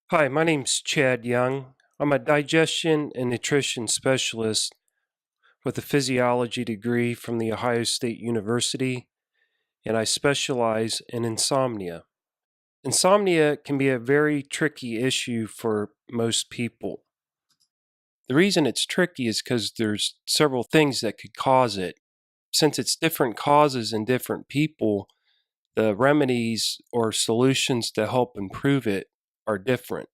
Hi, my name's Chad Young. I'm a digestion and nutrition specialist with a physiology degree from The Ohio State University, and I specialize in insomnia. Insomnia can be a very tricky issue for most people. The reason it's tricky is because there's several things that could cause it. Since it's different causes in different people, the remedies or solutions to help improve it are different.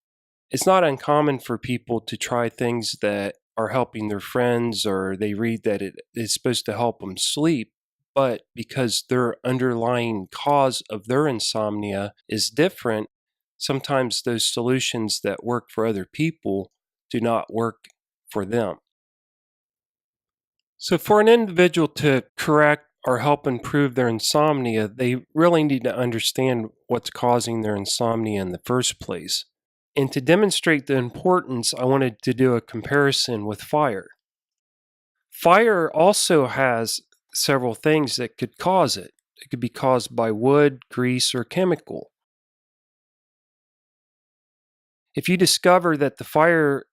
It's not uncommon for people to try things that are helping their friends or they read that it is supposed to help them sleep, but because their underlying cause of their insomnia is different, sometimes those solutions that work for other people do not work for them. So, for an individual to correct or help improve their insomnia, they really need to understand what's causing their insomnia in the first place. And to demonstrate the importance, I wanted to do a comparison with fire. Fire also has several things that could cause it. It could be caused by wood, grease, or chemical. If you discover that the fire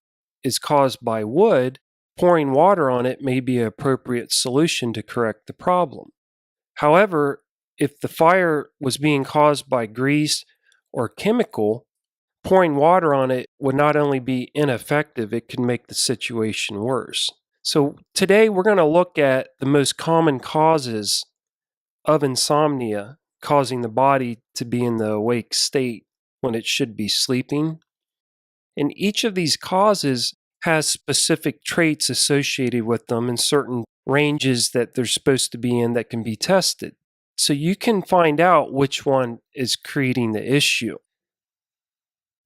is caused by wood, pouring water on it may be an appropriate solution to correct the problem. However, if the fire was being caused by grease or chemical, pouring water on it would not only be ineffective, it could make the situation worse. So, today we're going to look at the most common causes of insomnia causing the body to be in the awake state when it should be sleeping. And each of these causes has specific traits associated with them in certain ranges that they're supposed to be in that can be tested. So you can find out which one is creating the issue.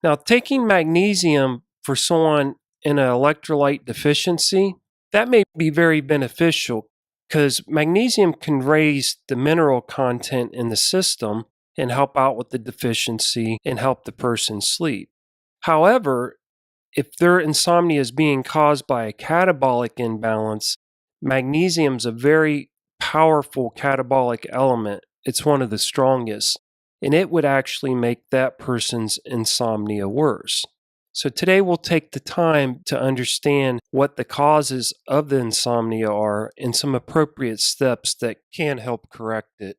Now, taking magnesium for someone in an electrolyte deficiency, that may be very beneficial because magnesium can raise the mineral content in the system and help out with the deficiency and help the person sleep. However, if their insomnia is being caused by a catabolic imbalance, magnesium is a very powerful catabolic element. It's one of the strongest, and it would actually make that person's insomnia worse. So today we'll take the time to understand what the causes of the insomnia are and some appropriate steps that can help correct it.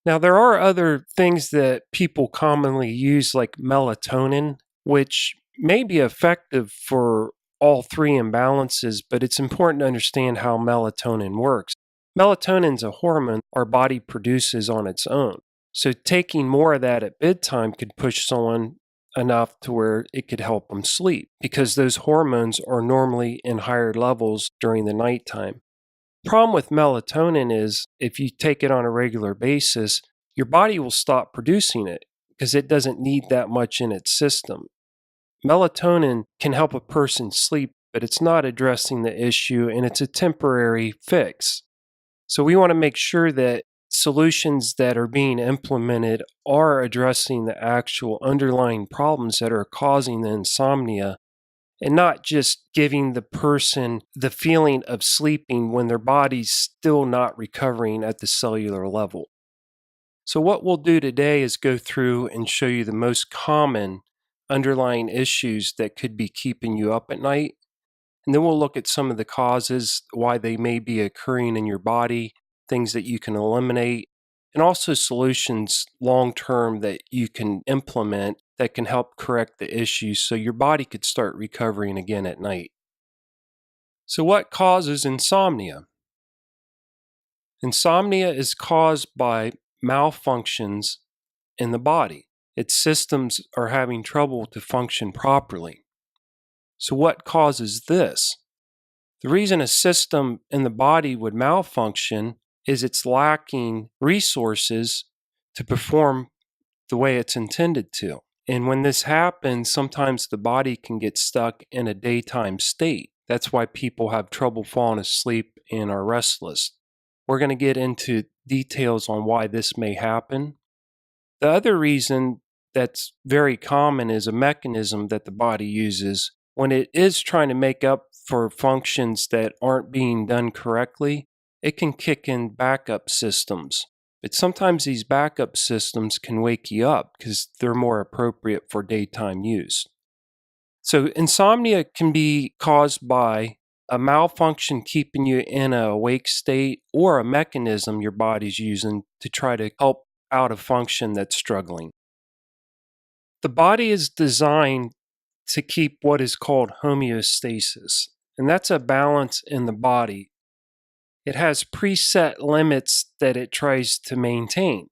Now, there are other things that people commonly use, like melatonin, which may be effective for all three imbalances, but it's important to understand how melatonin works. Melatonin is a hormone our body produces on its own. So, taking more of that at bedtime could push someone enough to where it could help them sleep because those hormones are normally in higher levels during the nighttime. Problem with melatonin is if you take it on a regular basis, your body will stop producing it because it doesn't need that much in its system. Melatonin can help a person sleep, but it's not addressing the issue and it's a temporary fix. So we want to make sure that solutions that are being implemented are addressing the actual underlying problems that are causing the insomnia and not just giving the person the feeling of sleeping when their body's still not recovering at the cellular level. So, what we'll do today is go through and show you the most common underlying issues that could be keeping you up at night. And then we'll look at some of the causes, why they may be occurring in your body, things that you can eliminate, and also solutions long term that you can implement that can help correct the issues so your body could start recovering again at night. So, what causes insomnia? Insomnia is caused by malfunctions in the body. Its systems are having trouble to function properly. So, what causes this? The reason a system in the body would malfunction is it's lacking resources to perform the way it's intended to. And when this happens, sometimes the body can get stuck in a daytime state. That's why people have trouble falling asleep and are restless. We're going to get into details on why this may happen. The other reason that's very common is a mechanism that the body uses when it is trying to make up for functions that aren't being done correctly. It can kick in backup systems. But sometimes these backup systems can wake you up because they're more appropriate for daytime use. So insomnia can be caused by a malfunction keeping you in a awake state or a mechanism your body's using to try to help out a function that's struggling. The body is designed to keep what is called homeostasis, and that's a balance in the body. It has preset limits that it tries to maintain.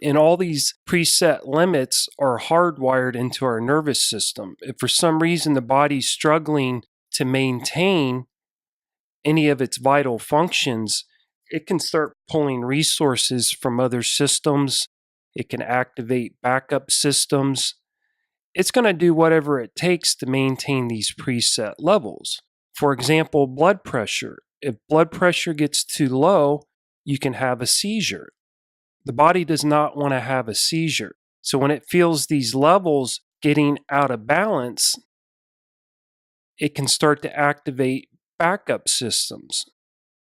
And all these preset limits are hardwired into our nervous system. If for some reason the body's struggling to maintain any of its vital functions, it can start pulling resources from other systems. It can activate backup systems. It's going to do whatever it takes to maintain these preset levels. For example, blood pressure. If blood pressure gets too low, you can have a seizure. The body does not want to have a seizure. So when it feels these levels getting out of balance, it can start to activate backup systems.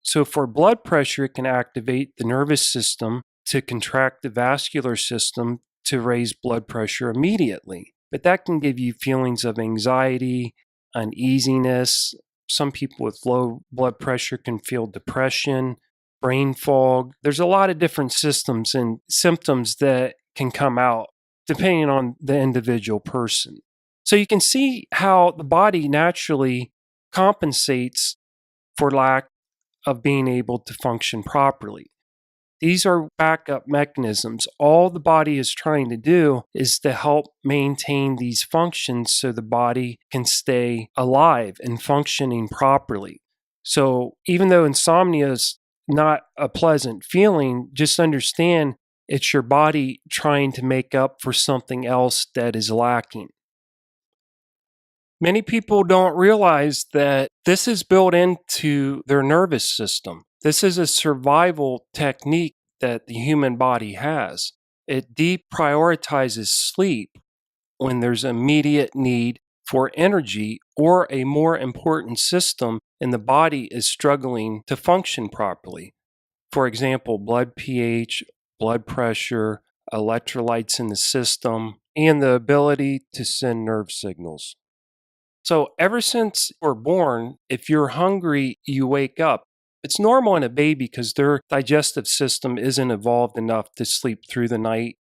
So for blood pressure, it can activate the nervous system to contract the vascular system to raise blood pressure immediately. But that can give you feelings of anxiety, uneasiness. Some people with low blood pressure can feel depression, brain fog. There's a lot of different systems and symptoms that can come out depending on the individual person. So you can see how the body naturally compensates for lack of being able to function properly. These are backup mechanisms. All the body is trying to do is to help maintain these functions so the body can stay alive and functioning properly. So even though insomnia is not a pleasant feeling, just understand it's your body trying to make up for something else that is lacking. Many people don't realize that this is built into their nervous system. This is a survival technique that the human body has. It deprioritizes sleep when there's immediate need for energy or a more important system and the body is struggling to function properly. For example, blood pH, blood pressure, electrolytes in the system, and the ability to send nerve signals. So, ever since we're born, if you're hungry, you wake up. It's normal in a baby because their digestive system isn't evolved enough to sleep through the night.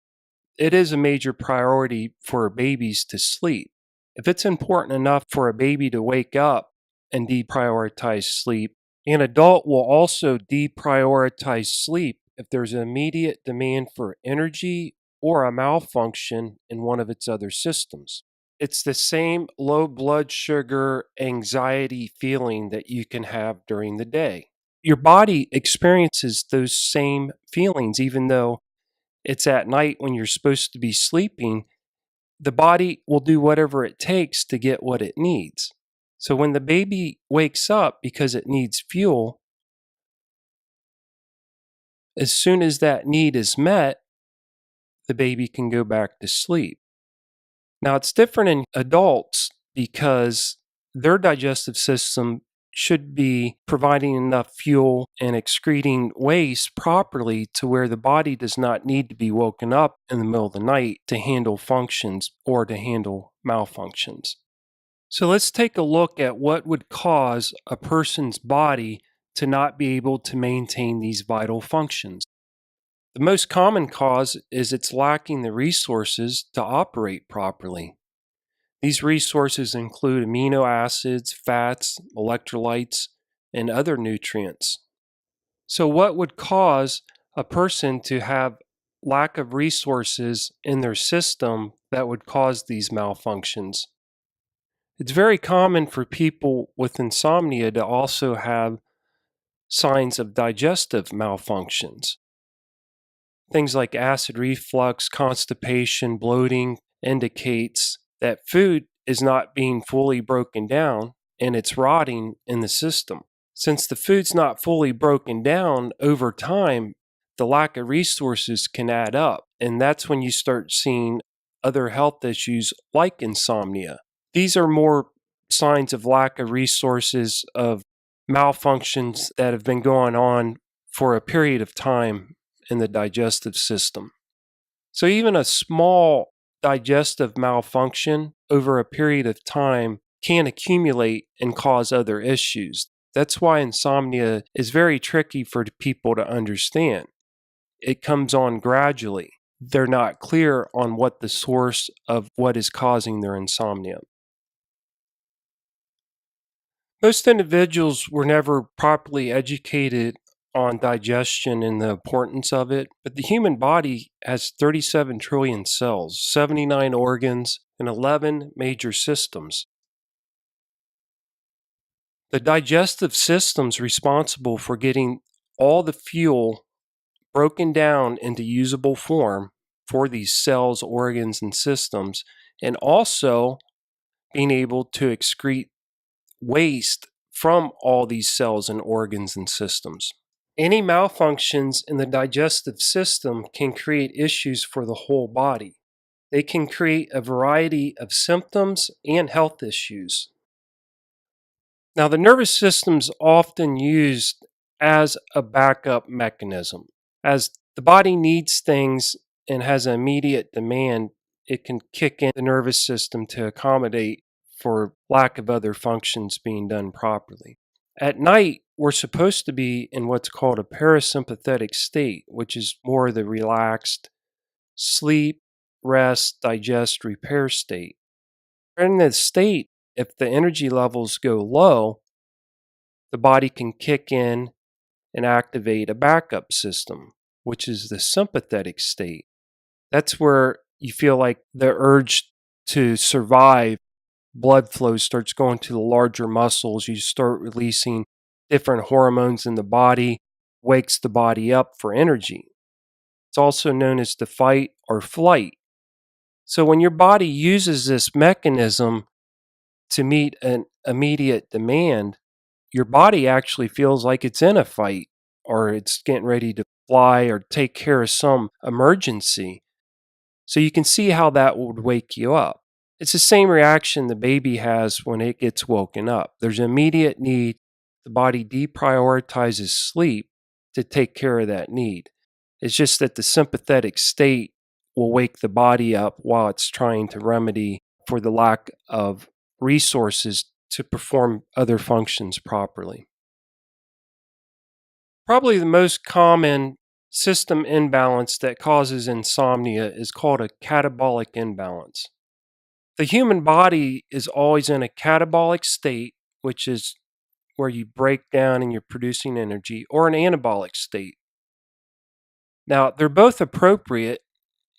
It is a major priority for babies to sleep. If it's important enough for a baby to wake up and deprioritize sleep, an adult will also deprioritize sleep if there's an immediate demand for energy or a malfunction in one of its other systems. It's the same low blood sugar anxiety feeling that you can have during the day. Your body experiences those same feelings, even though it's at night when you're supposed to be sleeping. The body will do whatever it takes to get what it needs. So when the baby wakes up because it needs fuel, as soon as that need is met, the baby can go back to sleep. Now, it's different in adults because their digestive system should be providing enough fuel and excreting waste properly to where the body does not need to be woken up in the middle of the night to handle functions or to handle malfunctions. So let's take a look at what would cause a person's body to not be able to maintain these vital functions. The most common cause is it's lacking the resources to operate properly. These resources include amino acids, fats, electrolytes, and other nutrients. So, what would cause a person to have lack of resources in their system that would cause these malfunctions? It's very common for people with insomnia to also have signs of digestive malfunctions. Things like acid reflux, constipation, bloating indicates that food is not being fully broken down and it's rotting in the system. Since the food's not fully broken down over time, the lack of resources can add up. And that's when you start seeing other health issues like insomnia. These are more signs of lack of resources, of malfunctions that have been going on for a period of time in the digestive system. So even a small digestive malfunction over a period of time can accumulate and cause other issues. That's why insomnia is very tricky for people to understand. It comes on gradually. They're not clear on what the source of what is causing their insomnia. Most individuals were never properly educated on digestion and the importance of it, but the human body has 37 trillion cells, 79 organs, and 11 major systems. The digestive system's responsible for getting all the fuel broken down into usable form for these cells, organs, and systems, and also being able to excrete waste from all these cells and organs and systems. Any malfunctions in the digestive system can create issues for the whole body. They can create a variety of symptoms and health issues. Now, the nervous system's often used as a backup mechanism. As the body needs things and has an immediate demand, it can kick in the nervous system to accommodate for lack of other functions being done properly. At night, we're supposed to be in what's called a parasympathetic state, which is more the relaxed sleep, rest, digest, repair state. In this state, if the energy levels go low, the body can kick in and activate a backup system, which is the sympathetic state. That's where you feel like the urge to survive, blood flow starts going to the larger muscles. You start releasing different hormones in the body, wakes the body up for energy. It's also known as the fight or flight. So when your body uses this mechanism to meet an immediate demand, your body actually feels like it's in a fight or it's getting ready to fly or take care of some emergency. So you can see how that would wake you up. It's the same reaction the baby has when it gets woken up. There's an immediate need. The body deprioritizes sleep to take care of that need. It's just that the sympathetic state will wake the body up while it's trying to remedy for the lack of resources to perform other functions properly. Probably the most common system imbalance that causes insomnia is called a catabolic imbalance. The human body is always in a catabolic state, which is where you break down and you're producing energy, or an anabolic state. Now, they're both appropriate,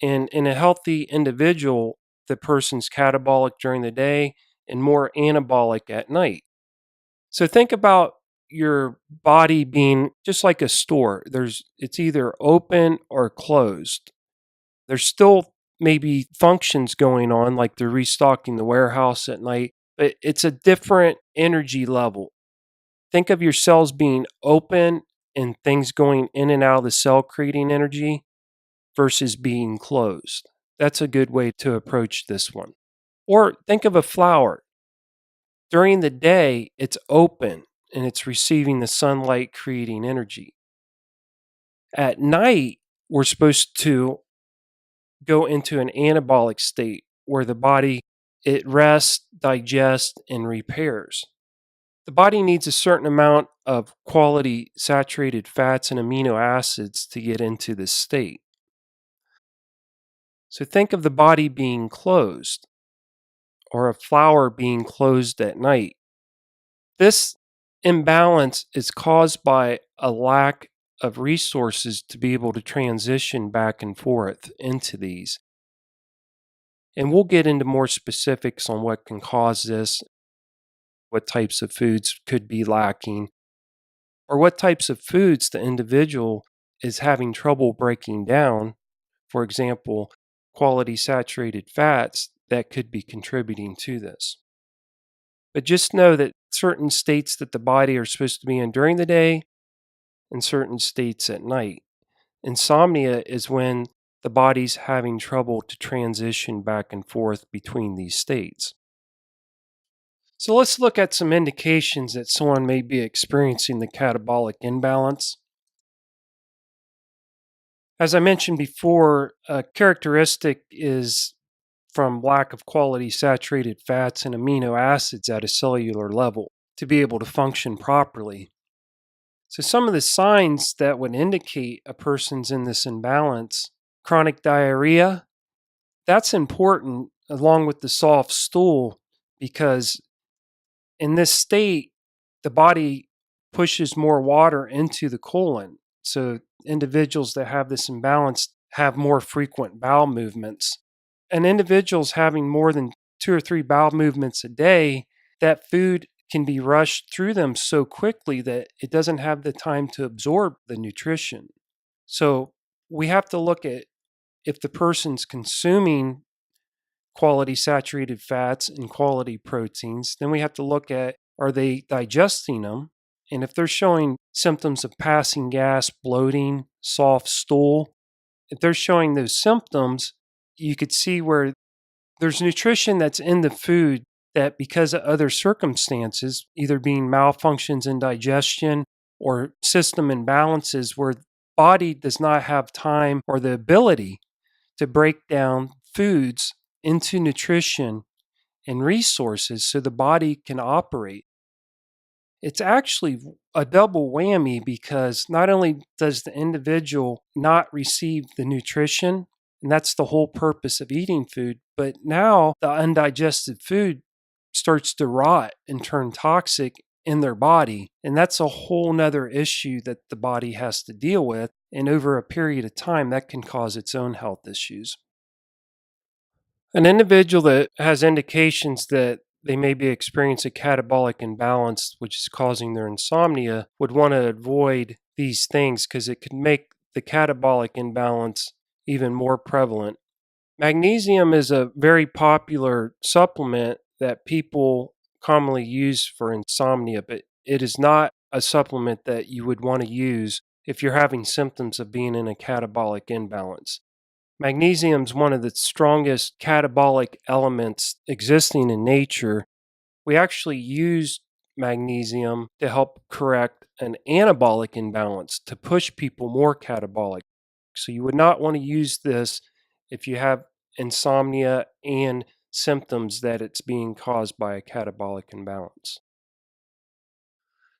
and in a healthy individual, the person's catabolic during the day and more anabolic at night. So think about your body being just like a store. It's either open or closed. There's still maybe functions going on, like they're restocking the warehouse at night, but it's a different energy level. Think of your cells being open and things going in and out of the cell creating energy versus being closed. That's a good way to approach this one. Or think of a flower. During the day, it's open and it's receiving the sunlight creating energy. At night, we're supposed to go into an anabolic state where the body it rests, digests, and repairs. The body needs a certain amount of quality saturated fats and amino acids to get into this state. So think of the body being closed or a flower being closed at night. This imbalance is caused by a lack of resources to be able to transition back and forth into these. And we'll get into more specifics on what can cause this, what types of foods could be lacking, or what types of foods the individual is having trouble breaking down. For example, quality saturated fats that could be contributing to this. But just know that certain states that the body are supposed to be in during the day and certain states at night. Insomnia is when the body's having trouble to transition back and forth between these states. So let's look at some indications that someone may be experiencing the catabolic imbalance. As I mentioned before, a characteristic is from lack of quality saturated fats and amino acids at a cellular level to be able to function properly. So, some of the signs that would indicate a person's in this imbalance: chronic diarrhea. That's important along with the soft stool, because in this state, the body pushes more water into the colon. So, individuals that have this imbalance have more frequent bowel movements. And individuals having more than 2 or 3 bowel movements a day, that food can be rushed through them so quickly that it doesn't have the time to absorb the nutrition. So, we have to look at if the person's consuming quality saturated fats and quality proteins. Then we have to look at, are they digesting them? And if they're showing symptoms of passing gas, bloating, soft stool, if they're showing those symptoms, you could see where there's nutrition that's in the food that, because of other circumstances, either being malfunctions in digestion or system imbalances, where the body does not have time or the ability to break down foods into nutrition and resources so the body can operate. It's actually a double whammy, because not only does the individual not receive the nutrition, and that's the whole purpose of eating food, but now the undigested food starts to rot and turn toxic in their body. And that's a whole nother issue that the body has to deal with. And over a period of time, that can cause its own health issues. An individual that has indications that they may be experiencing catabolic imbalance, which is causing their insomnia, would want to avoid these things because it could make the catabolic imbalance even more prevalent. Magnesium is a very popular supplement that people commonly use for insomnia, but it is not a supplement that you would want to use if you're having symptoms of being in a catabolic imbalance. Magnesium is one of the strongest catabolic elements existing in nature. We actually use magnesium to help correct an anabolic imbalance to push people more catabolic. So you would not want to use this if you have insomnia and symptoms that it's being caused by a catabolic imbalance.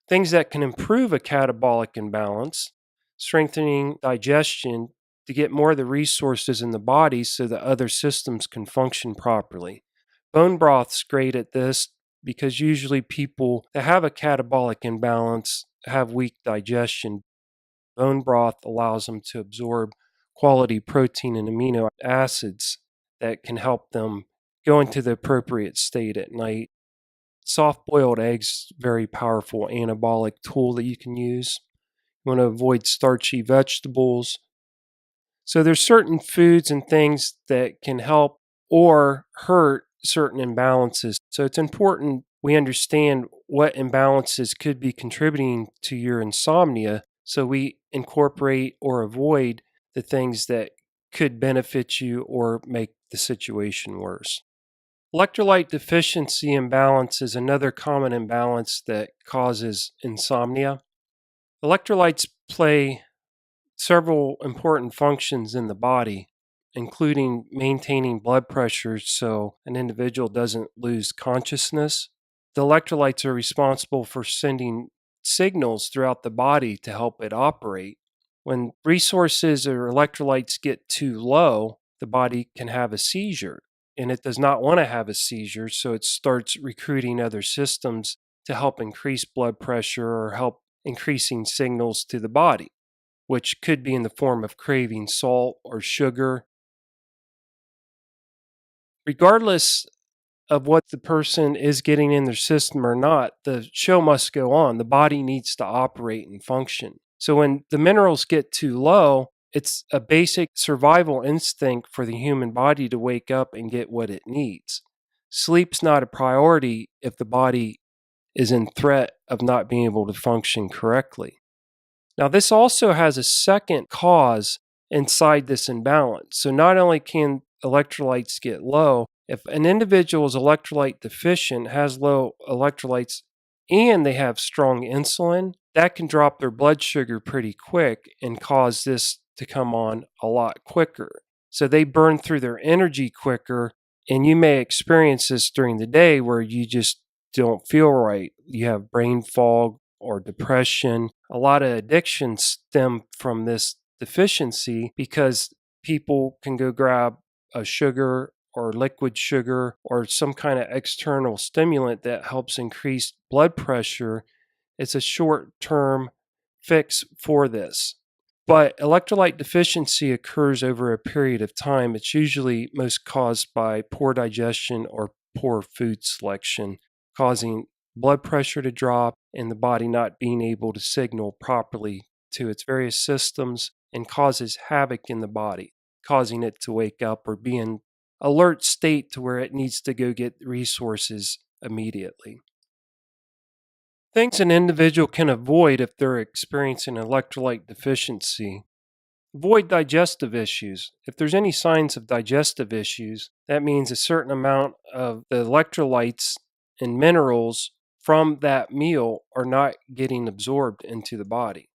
Things that can improve a catabolic imbalance: strengthening digestion to get more of the resources in the body so that other systems can function properly. Bone broth's great at this, because usually people that have a catabolic imbalance have weak digestion. Bone broth allows them to absorb quality protein and amino acids that can help them go into the appropriate state at night. Soft boiled eggs, very powerful anabolic tool that you can use. You want to avoid starchy vegetables. So there's certain foods and things that can help or hurt certain imbalances. So it's important we understand what imbalances could be contributing to your insomnia, so we incorporate or avoid the things that could benefit you or make the situation worse. Electrolyte deficiency imbalance is another common imbalance that causes insomnia. Electrolytes play several important functions in the body, including maintaining blood pressure so an individual doesn't lose consciousness. The electrolytes are responsible for sending signals throughout the body to help it operate. When resources or electrolytes get too low, the body can have a seizure, and it does not want to have a seizure, so it starts recruiting other systems to help increase blood pressure or help increasing signals to the body, which could be in the form of craving salt or sugar. Regardless of what the person is getting in their system or not, the show must go on. The body needs to operate and function. So when the minerals get too low, it's a basic survival instinct for the human body to wake up and get what it needs. Sleep's not a priority if the body is in threat of not being able to function correctly. Now, this also has a second cause inside this imbalance. So not only can electrolytes get low, if an individual is electrolyte deficient, has low electrolytes, and they have strong insulin, that can drop their blood sugar pretty quick and cause this to come on a lot quicker. So they burn through their energy quicker, and you may experience this during the day where you just don't feel right. You have brain fog or depression. A lot of addictions stem from this deficiency because people can go grab a sugar or liquid sugar or some kind of external stimulant that helps increase blood pressure. It's a short-term fix for this. But electrolyte deficiency occurs over a period of time. It's usually most caused by poor digestion or poor food selection, causing blood pressure to drop and the body not being able to signal properly to its various systems, and causes havoc in the body, causing it to wake up or be in alert state to where it needs to go get resources immediately. Things an individual can avoid if they're experiencing electrolyte deficiency. Avoid digestive issues. If there's any signs of digestive issues, that means a certain amount of the electrolytes and minerals from that meal are not getting absorbed into the body.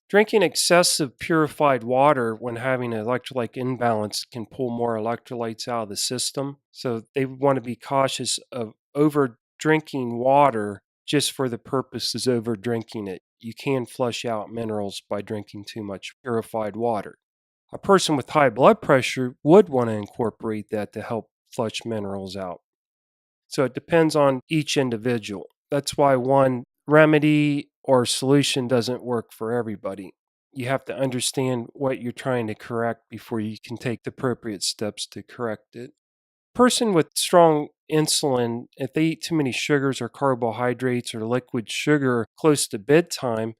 Drinking excessive purified water when having an electrolyte imbalance can pull more electrolytes out of the system. So they want to be cautious of over drinking water just for the purposes of over drinking it. You can flush out minerals by drinking too much purified water. A person with high blood pressure would want to incorporate that to help flush minerals out. So it depends on each individual. That's why one remedy or solution doesn't work for everybody. You have to understand what you're trying to correct before you can take the appropriate steps to correct it. Person with strong insulin, if they eat too many sugars or carbohydrates or liquid sugar close to bedtime,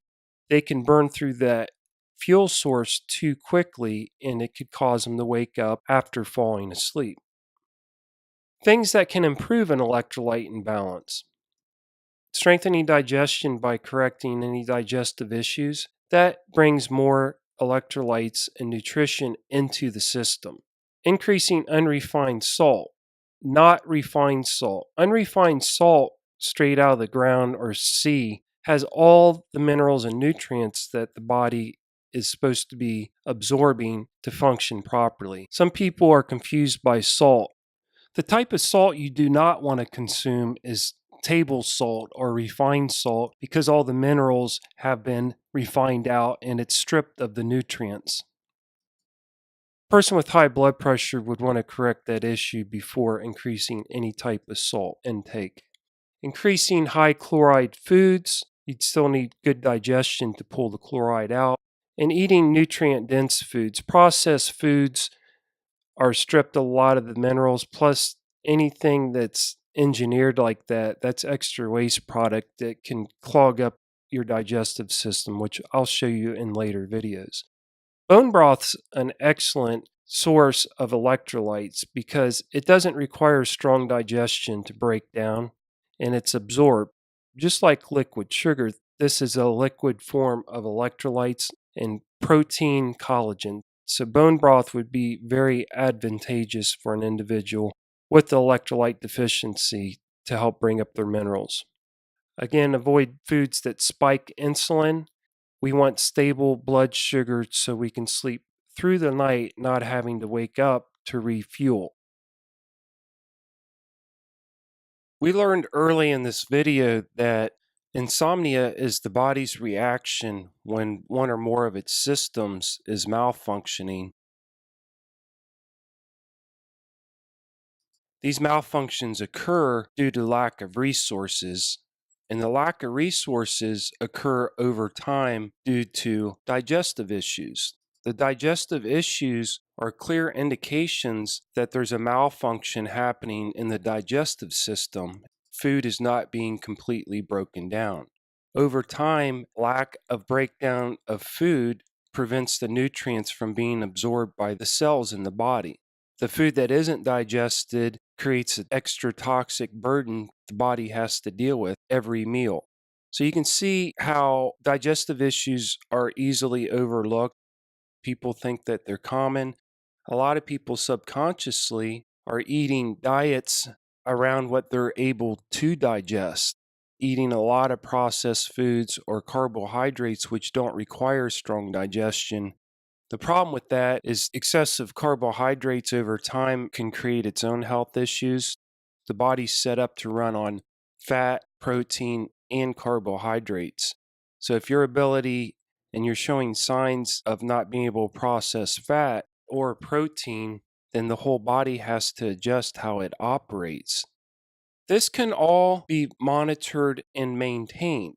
they can burn through that fuel source too quickly, and it could cause them to wake up after falling asleep. Things that can improve an electrolyte imbalance: strengthening digestion by correcting any digestive issues. That brings more electrolytes and nutrition into the system. Increasing unrefined salt, not refined salt. Unrefined salt straight out of the ground or sea has all the minerals and nutrients that the body is supposed to be absorbing to function properly. Some people are confused by salt. The type of salt you do not want to consume is table salt or refined salt, because all the minerals have been refined out and it's stripped of the nutrients. A person with high blood pressure would want to correct that issue before increasing any type of salt intake. Increasing high chloride foods, you'd still need good digestion to pull the chloride out. And eating nutrient-dense foods. Processed foods are stripped a lot of the minerals, plus anything that's engineered like that, that's extra waste product that can clog up your digestive system, which I'll show you in later videos. Bone broth's an excellent source of electrolytes because it doesn't require strong digestion to break down, and it's absorbed. Just like liquid sugar, this is a liquid form of electrolytes and protein collagen. So bone broth would be very advantageous for an individual with the electrolyte deficiency to help bring up their minerals. Again, avoid foods that spike insulin. We want stable blood sugar so we can sleep through the night, not having to wake up to refuel. We learned early in this video that insomnia is the body's reaction when one or more of its systems is malfunctioning. These malfunctions occur due to lack of resources, and the lack of resources occur over time due to digestive issues. The digestive issues are clear indications that there's a malfunction happening in the digestive system. Food is not being completely broken down. Over time, lack of breakdown of food prevents the nutrients from being absorbed by the cells in the body. The food that isn't digested creates an extra toxic burden the body has to deal with every meal. So you can see how digestive issues are easily overlooked. People think that they're common. A lot of people subconsciously are eating diets around what they're able to digest, eating a lot of processed foods or carbohydrates which don't require strong digestion, The problem with that is excessive carbohydrates over time can create its own health issues. The body's set up to run on fat, protein, and carbohydrates. So if your ability and you're showing signs of not being able to process fat or protein, then the whole body has to adjust how it operates. This can all be monitored and maintained.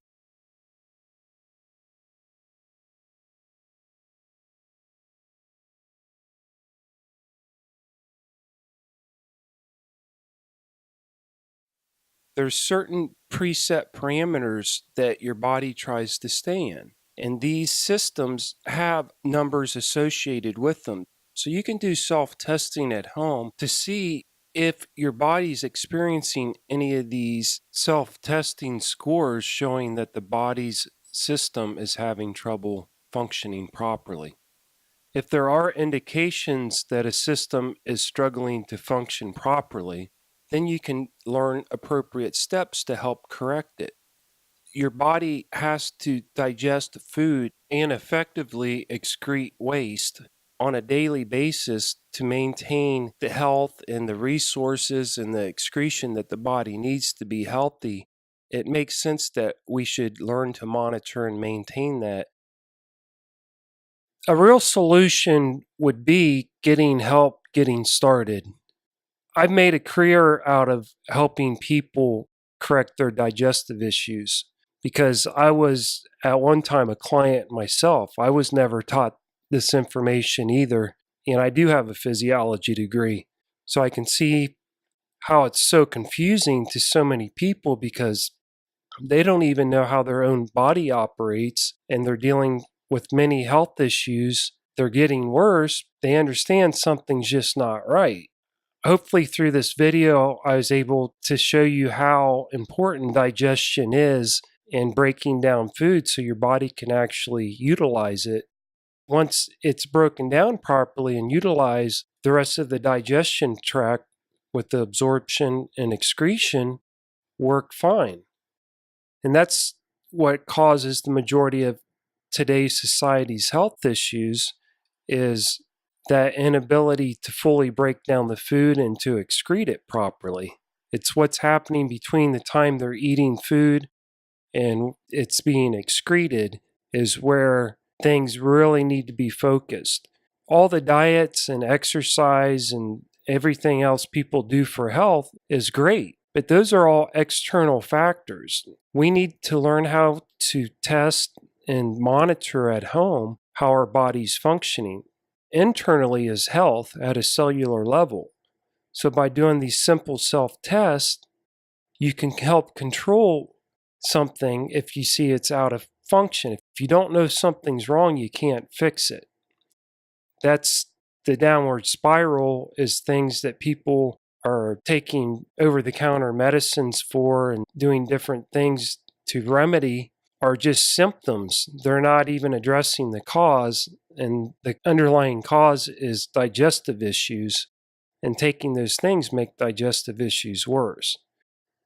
There's certain preset parameters that your body tries to stay in. And these systems have numbers associated with them. So you can do self testing at home to see if your body's experiencing any of these self testing scores showing that the body's system is having trouble functioning properly. If there are indications that a system is struggling to function properly, then you can learn appropriate steps to help correct it. Your body has to digest food and effectively excrete waste on a daily basis to maintain the health and the resources and the excretion that the body needs to be healthy. It makes sense that we should learn to monitor and maintain that. A real solution would be getting help getting started. I've made a career out of helping people correct their digestive issues because I was at one time a client myself. I was never taught this information either, and I do have a physiology degree. So I can see how it's so confusing to so many people because they don't even know how their own body operates and they're dealing with many health issues. They're getting worse. They understand something's just not right. Hopefully, through this video, I was able to show you how important digestion is in breaking down food so your body can actually utilize it. Once it's broken down properly and utilized, the rest of the digestion tract with the absorption and excretion work fine. And that's what causes the majority of today's society's health issues is that inability to fully break down the food and to excrete it properly. It's what's happening between the time they're eating food and it's being excreted is where things really need to be focused. All the diets and exercise and everything else people do for health is great, but those are all external factors. We need to learn how to test and monitor at home how our body's functioning. Internally is health at a cellular level. So by doing these simple self-tests, you can help control something if you see it's out of function. If you don't know something's wrong, you can't fix it. That's the downward spiral is things that people are taking over-the-counter medicines for and doing different things to remedy are just symptoms. They're not even addressing the cause, and the underlying cause is digestive issues, and taking those things make digestive issues worse.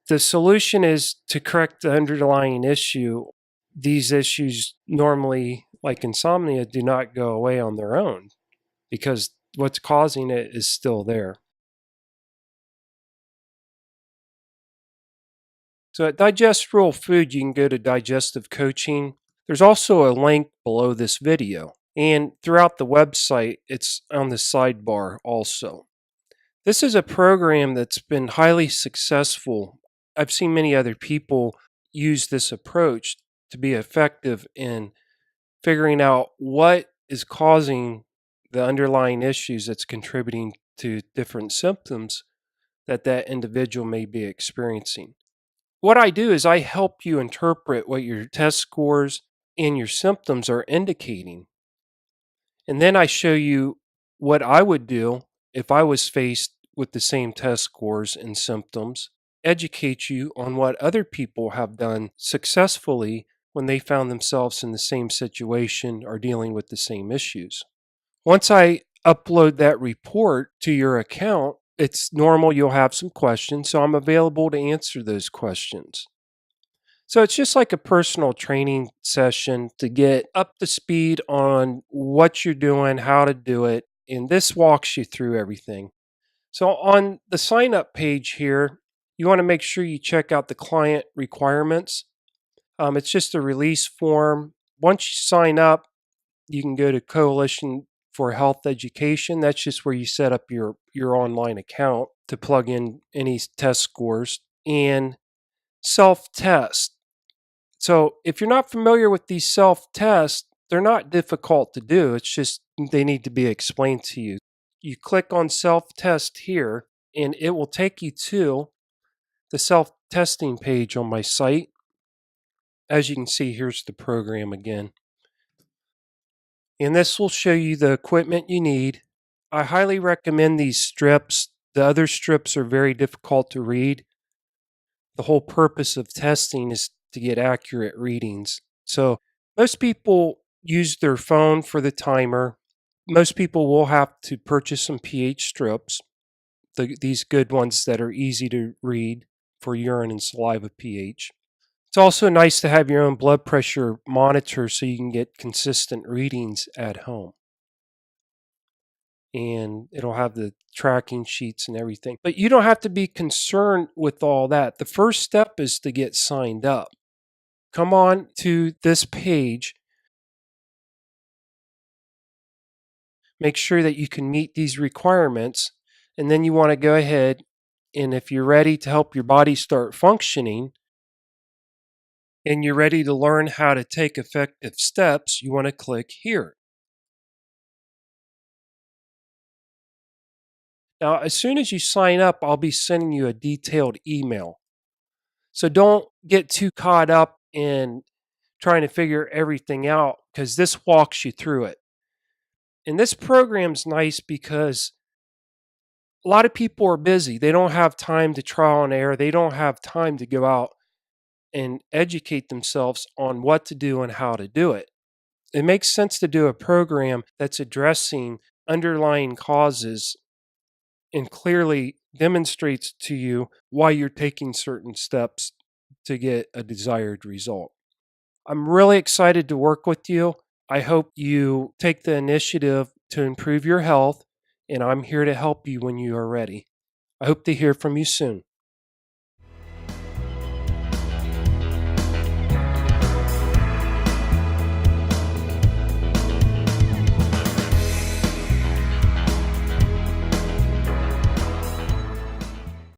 The solution is to correct the underlying issue. These issues normally, like insomnia, do not go away on their own because what's causing it is still there. So at Digest Real Food, you can go to Digestive Coaching. There's also a link below this video. And throughout the website, it's on the sidebar also. This is a program that's been highly successful. I've seen many other people use this approach to be effective in figuring out what is causing the underlying issues that's contributing to different symptoms that individual may be experiencing. What I do is I help you interpret what your test scores and your symptoms are indicating. And then I show you what I would do if I was faced with the same test scores and symptoms, educate you on what other people have done successfully when they found themselves in the same situation or dealing with the same issues. Once I upload that report to your account, it's normal you'll have some questions, so I'm available to answer those questions. So it's just like a personal training session to get up to speed on what you're doing, how to do it, and this walks you through everything. So on the sign up page here, you want to make sure you check out the client requirements. It's just a release form. Once you sign up, you can go to Coalition for Health Education. That's just where you set up your online account to plug in any test scores and self test. So if you're not familiar with these self tests, they're not difficult to do. It's just they need to be explained to you. You click on self test here, and it will take you to the self testing page on my site. As you can see, here's the program again. And this will show you the equipment you need. I highly recommend these strips. The other strips are very difficult to read. The whole purpose of testing is to get accurate readings. So most people use their phone for the timer. Most people will have to purchase some pH strips, these good ones that are easy to read for urine and saliva pH. It's also nice to have your own blood pressure monitor so you can get consistent readings at home. And it'll have the tracking sheets and everything. But you don't have to be concerned with all that. The first step is to get signed up. Come on to this page. Make sure that you can meet these requirements. And then you want to go ahead, and if you're ready to help your body start functioning, and you're ready to learn how to take effective steps, you want to click here. Now, as soon as you sign up, I'll be sending you a detailed email. So don't get too caught up in trying to figure everything out because this walks you through it. And this program's nice because a lot of people are busy. They don't have time to trial and error. They don't have time to go out and educate themselves on what to do and how to do it. It makes sense to do a program that's addressing underlying causes and clearly demonstrates to you why you're taking certain steps to get a desired result. I'm really excited to work with you. I hope you take the initiative to improve your health, and I'm here to help you when you are ready. I hope to hear from you soon.